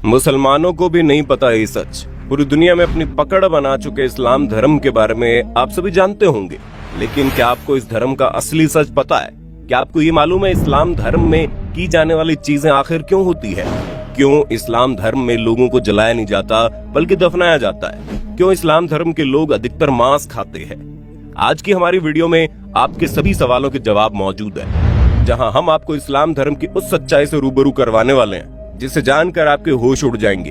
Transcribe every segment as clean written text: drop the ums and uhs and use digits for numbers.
मुसलमानों को भी नहीं पता ये सच। पूरी दुनिया में अपनी पकड़ बना चुके इस्लाम धर्म के बारे में आप सभी जानते होंगे, लेकिन क्या आपको इस धर्म का असली सच पता है? क्या आपको ये मालूम है इस्लाम धर्म में की जाने वाली चीजें आखिर क्यों होती है? क्यों इस्लाम धर्म में लोगों को जलाया नहीं जाता बल्कि दफनाया जाता है? क्यों इस्लाम धर्म के लोग अधिकतर मांस खाते हैं? आज की हमारी वीडियो में आपके सभी सवालों के जवाब मौजूद है, जहां हम आपको इस्लाम धर्म की उस सच्चाई से रूबरू करवाने वाले हैं जिसे जानकर आपके होश उड़ जाएंगे।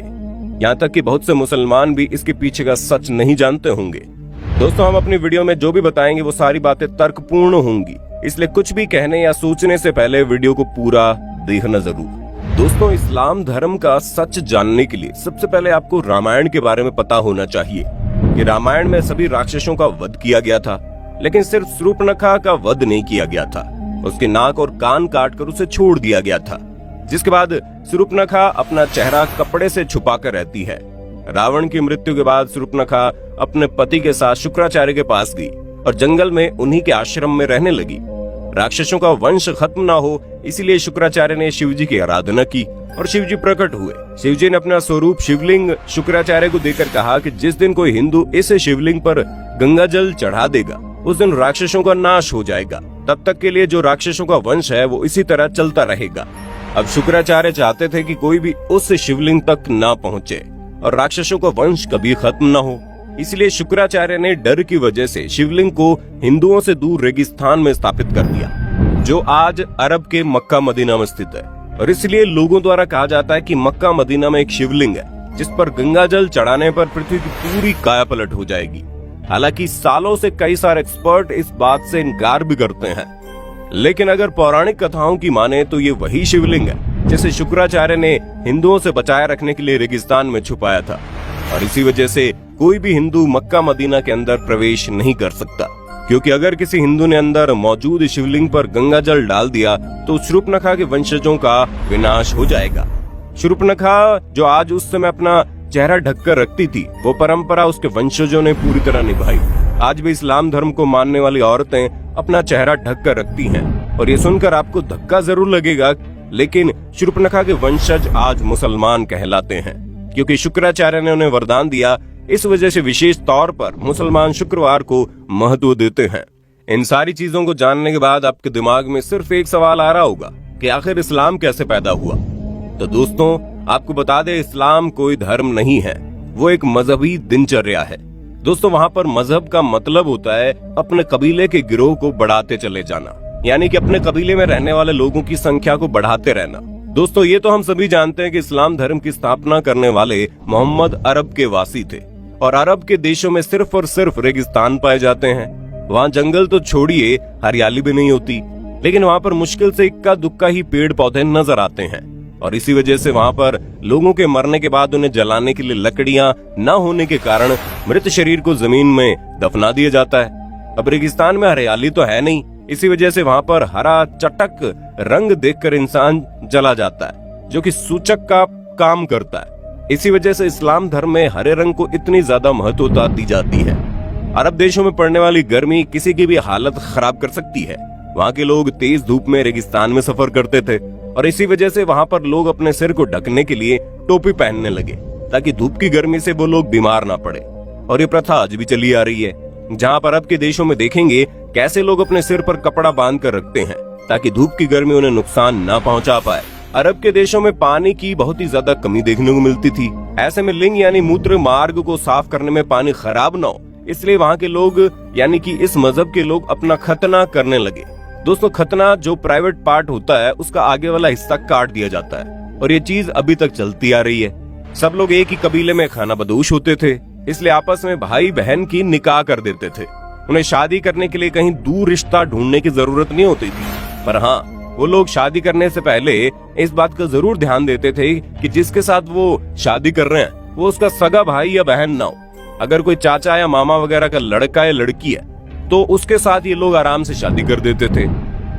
यहाँ तक कि बहुत से मुसलमान भी इसके पीछे का सच नहीं जानते होंगे। दोस्तों, हम अपनी वीडियो में जो भी बताएंगे वो सारी बातें तर्कपूर्ण होंगी, इसलिए कुछ भी कहने या सोचने से पहले वीडियो को पूरा देखना जरूर। दोस्तों, इस्लाम धर्म का सच जानने के लिए सबसे पहले आपको रामायण के बारे में पता होना चाहिए कि रामायण में सभी राक्षसों का वध किया गया था, लेकिन सिर्फ शूर्पणखा का वध नहीं किया गया था। उसके नाक और कान काटकर उसे छोड़ दिया गया था, जिसके बाद शूर्पणखा अपना चेहरा कपड़े से छुपाकर रहती है। रावण की मृत्यु के बाद शूर्पणखा अपने पति के साथ शुक्राचार्य के पास गई और जंगल में उन्हीं के आश्रम में रहने लगी। राक्षसों का वंश खत्म ना हो, इसीलिए शुक्राचार्य ने शिव जी की आराधना की और शिव जी प्रकट हुए। शिव जी ने अपना स्वरूप शिवलिंग शुक्राचार्य को देकर कहा कि जिस दिन कोई हिंदू इस शिवलिंग पर गंगा जल चढ़ा देगा, उस दिन राक्षसों का नाश हो जाएगा। तब तक के लिए जो राक्षसों का वंश है वो इसी तरह चलता रहेगा। अब शुक्राचार्य चाहते थे कि कोई भी उस शिवलिंग तक ना पहुंचे और राक्षसों का वंश कभी खत्म ना हो, इसलिए शुक्राचार्य ने डर की वजह से शिवलिंग को हिंदुओं से दूर रेगिस्तान में स्थापित कर दिया, जो आज अरब के मक्का मदीना में स्थित है। और इसलिए लोगों द्वारा कहा जाता है कि मक्का मदीना में एक शिवलिंग है जिस पर गंगा जल चढ़ाने पर पृथ्वी की पूरी कायापलट हो जाएगी। हालांकि सालों से कई सारे एक्सपर्ट इस बात से इनकार भी करते हैं, लेकिन अगर पौराणिक कथाओं की माने तो ये वही शिवलिंग है जिसे शुक्राचार्य ने हिंदुओं से बचाए रखने के लिए रेगिस्तान में छुपाया था। और इसी वजह से कोई भी हिंदू मक्का मदीना के अंदर प्रवेश नहीं कर सकता, क्योंकि अगर किसी हिंदू ने अंदर मौजूद शिवलिंग पर गंगा जल डाल दिया तो शूर्पणखा के वंशजों का विनाश हो जाएगा। शूर्पणखा जो आज उस समय अपना चेहरा ढककर रखती थी, वो परंपरा उसके वंशजों ने पूरी तरह निभाई। आज भी इस्लाम धर्म को मानने वाली औरतें अपना चेहरा ढक कर रखती हैं, और ये सुनकर आपको धक्का जरूर लगेगा, लेकिन शूर्पणखा के वंशज आज मुसलमान कहलाते हैं, क्योंकि शुक्राचार्य ने उन्हें वरदान दिया। इस वजह से विशेष तौर पर मुसलमान शुक्रवार को महत्व देते हैं। इन सारी चीजों को जानने के बाद आपके दिमाग में सिर्फ एक सवाल आ रहा होगा कि आखिर इस्लाम कैसे पैदा हुआ। तो दोस्तों, आपको बता दें, इस्लाम कोई धर्म नहीं है, वो एक मजहबी दिनचर्या है। दोस्तों, वहाँ पर मजहब का मतलब होता है अपने कबीले के गिरोह को बढ़ाते चले जाना, यानी कि अपने कबीले में रहने वाले लोगों की संख्या को बढ़ाते रहना। दोस्तों, ये तो हम सभी जानते हैं कि इस्लाम धर्म की स्थापना करने वाले मोहम्मद अरब के वासी थे, और अरब के देशों में सिर्फ और सिर्फ रेगिस्तान पाए जाते हैं। वहाँ जंगल तो छोड़िए, हरियाली भी नहीं होती, लेकिन वहाँ पर मुश्किल से इक्का दुक्का ही पेड़ पौधे नजर आते हैं। और इसी वजह से वहाँ पर लोगों के मरने के बाद उन्हें जलाने के लिए लकड़ियां न होने के कारण मृत शरीर को जमीन में दफना दिया जाता है। अब रेगिस्तान में हरियाली तो है नहीं, इसी वजह से वहाँ पर हरा चटक रंग देखकर इंसान जला जाता है, जो कि सूचक का काम करता है। इसी वजह से इस्लाम धर्म में हरे रंग को इतनी ज्यादा महत्वता दी जाती है। अरब देशों में पड़ने वाली गर्मी किसी की भी हालत खराब कर सकती है। वहाँ के लोग तेज धूप में रेगिस्तान में सफर करते थे, और इसी वजह से वहाँ पर लोग अपने सिर को ढकने के लिए टोपी पहनने लगे, ताकि धूप की गर्मी से वो लोग बीमार ना पड़े। और ये प्रथा आज भी चली आ रही है, जहाँ पर अरब के देशों में देखेंगे कैसे लोग अपने सिर पर कपड़ा बांध कर रखते हैं, ताकि धूप की गर्मी उन्हें नुकसान ना पहुँचा पाए। अरब के देशों में पानी की बहुत ही ज्यादा कमी देखने को मिलती थी। ऐसे में लिंग यानी मूत्र मार्ग को साफ करने में पानी खराब न हो, इसलिए वहाँ के लोग यानी कि इस मजहब के लोग अपना खतना करने लगे। दोस्तों, खतना जो प्राइवेट पार्ट होता है उसका आगे वाला हिस्सा काट दिया जाता है, और ये चीज अभी तक चलती आ रही है। सब लोग एक ही कबीले में खाना बदोश होते थे, इसलिए आपस में भाई बहन की निकाह कर देते थे। उन्हें शादी करने के लिए कहीं दूर रिश्ता ढूंढने की जरूरत नहीं होती थी, पर हाँ, वो लोग शादी करने से पहले इस बात का जरूर ध्यान देते थे कि जिसके साथ वो शादी कर रहे हैं वो उसका सगा भाई या बहन ना हो। अगर कोई चाचा या मामा वगैरह का लड़का या लड़की है तो उसके साथ ये लोग आराम से शादी कर देते थे।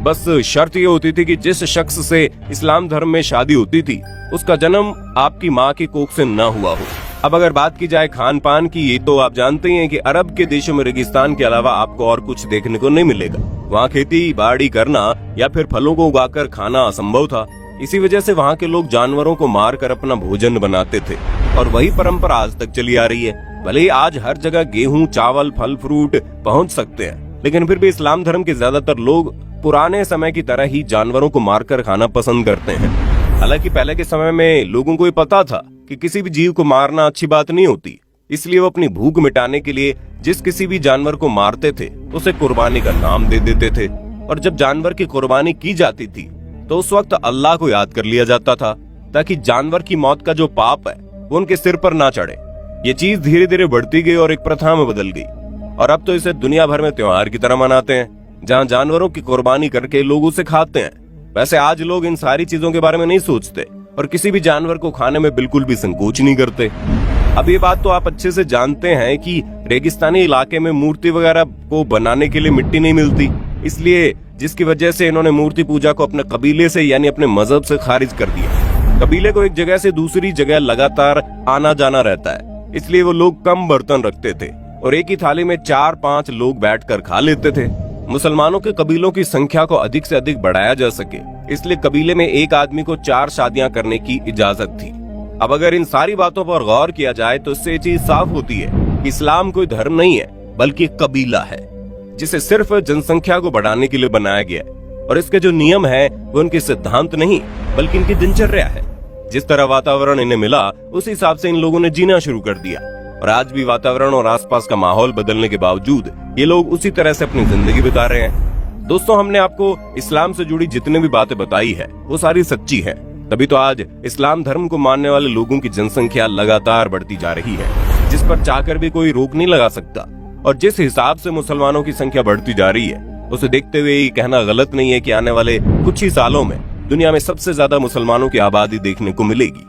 बस शर्त ये होती थी कि जिस शख्स से इस्लाम धर्म में शादी होती थी उसका जन्म आपकी माँ की कोख से न हुआ हो। अब अगर बात की जाए खान पान की, ये तो आप जानते ही हैं कि अरब के देशों में रेगिस्तान के अलावा आपको और कुछ देखने को नहीं मिलेगा। वहाँ खेती बाड़ी करना या फिर फलों को उगाकर खाना असंभव था। इसी वजह से वहाँ के लोग जानवरों को मारकर अपना भोजन बनाते थे और वही परंपरा आज तक चली आ रही है। भले ही आज हर जगह गेहूं, चावल, फल फ्रूट पहुंच सकते हैं, लेकिन फिर भी इस्लाम धर्म के ज्यादातर लोग पुराने समय की तरह ही जानवरों को मारकर खाना पसंद करते हैं। हालांकि पहले के समय में लोगों को ये पता था कि किसी भी जीव को मारना अच्छी बात नहीं होती, इसलिए वो अपनी भूख मिटाने के लिए जिस किसी भी जानवर को मारते थे उसे कुर्बानी का नाम दे देते थे। और जब जानवर की कुर्बानी की जाती थी तो उस वक्त अल्लाह को याद कर लिया जाता था, ताकि जानवर की मौत का जो पाप है वो उनके सिर पर ना चढ़े। ये चीज धीरे धीरे बढ़ती गई और एक प्रथा में बदल गई, और अब तो इसे दुनिया भर में त्योहार की तरह मनाते हैं, जहाँ जानवरों की कुर्बानी करके लोग उसे खाते हैं। वैसे आज लोग इन सारी चीजों के बारे में नहीं सोचते और किसी भी जानवर को खाने में बिल्कुल भी संकोच नहीं करते। अब ये बात तो आप अच्छे से जानते हैं कि रेगिस्तानी इलाके में मूर्ति वगैरह को बनाने के लिए मिट्टी नहीं मिलती, इसलिए जिसकी वजह से इन्होंने मूर्ति पूजा को अपने कबीले से यानी अपने मजहब से खारिज कर दिया। कबीले को एक जगह से दूसरी जगह लगातार आना जाना रहता है, इसलिए वो लोग कम बर्तन रखते थे और एक ही थाली में 4-5 लोग बैठकर खा लेते थे। मुसलमानों के कबीलों की संख्या को अधिक से अधिक बढ़ाया जा सके, इसलिए कबीले में एक आदमी को 4 शादियां करने की इजाजत थी। अब अगर इन सारी बातों पर गौर किया जाए तो इससे ये चीज साफ होती है कि इस्लाम कोई धर्म नहीं है बल्कि कबीला है, जिसे सिर्फ जनसंख्या को बढ़ाने के लिए बनाया गया है। और इसके जो नियम है वो उनके सिद्धांत नहीं बल्कि इनकी दिनचर्या है। जिस तरह वातावरण इन्हें मिला उस हिसाब से इन लोगों ने जीना शुरू कर दिया, और आज भी वातावरण और आसपास का माहौल बदलने के बावजूद ये लोग उसी तरह से अपनी जिंदगी बिता रहे हैं। दोस्तों, हमने आपको इस्लाम से जुड़ी जितनी भी बातें बताई है वो सारी सच्ची है, तभी तो आज इस्लाम धर्म को मानने वाले लोगों की जनसंख्या लगातार बढ़ती जा रही है, जिस पर चाहकर भी कोई रोक नहीं लगा सकता। और जिस हिसाब से मुसलमानों की संख्या बढ़ती जा रही है उसे देखते हुए ये कहना गलत नहीं है कि आने वाले कुछ ही सालों में दुनिया में सबसे ज्यादा मुसलमानों की आबादी देखने को मिलेगी।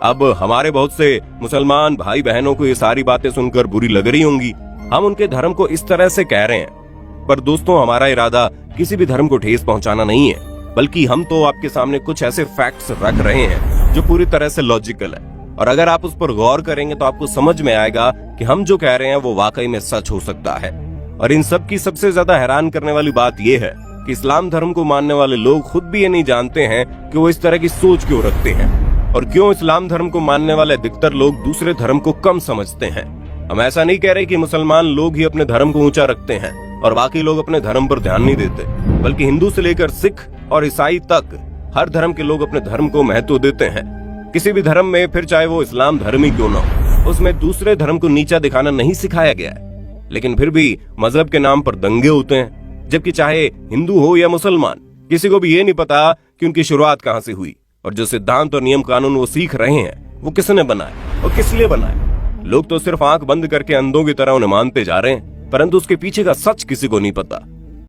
अब हमारे बहुत से मुसलमान भाई बहनों को ये सारी बातें सुनकर बुरी लग रही होंगी, हम उनके धर्म को इस तरह से कह रहे हैं, पर दोस्तों हमारा इरादा किसी भी धर्म को ठेस पहुंचाना नहीं है, बल्कि हम तो आपके सामने कुछ ऐसे फैक्ट्स रख रहे हैं जो पूरी तरह से लॉजिकल है, और अगर आप उस पर गौर करेंगे तो आपको समझ में आएगा कि हम जो कह रहे हैं वो वाकई में सच हो सकता है। और इन सब की सबसे ज्यादा हैरान करने वाली बात यह है कि इस्लाम धर्म को मानने वाले लोग खुद भी ये नहीं जानते हैं कि वो इस तरह की सोच क्यों रखते हैं, और क्यों इस्लाम धर्म को मानने वाले अधिकतर लोग दूसरे धर्म को कम समझते हैं। हम ऐसा नहीं कह रहे कि मुसलमान लोग ही अपने धर्म को ऊंचा रखते हैं और बाकी लोग अपने धर्म पर ध्यान नहीं देते, बल्कि हिंदू से लेकर सिख और ईसाई तक हर धर्म के लोग अपने धर्म को महत्व देते हैं। किसी भी धर्म में, फिर चाहे वो इस्लाम धर्म ही क्यों ना हो, उसमें दूसरे धर्म को नीचा दिखाना नहीं सिखाया गया है। लेकिन फिर भी मजहब के नाम पर दंगे होते हैं, जबकि चाहे हिंदू हो या मुसलमान, किसी को भी ये नहीं पता कि उनकी शुरुआत कहाँ से हुई और जो सिद्धांत और नियम कानून वो सीख रहे हैं वो किसने बनाए और किस लिए बनाए। लोग तो सिर्फ आंख बंद करके अंधों की तरह उन्हें मानते जा रहे हैं, परंतु उसके पीछे का सच किसी को नहीं पता।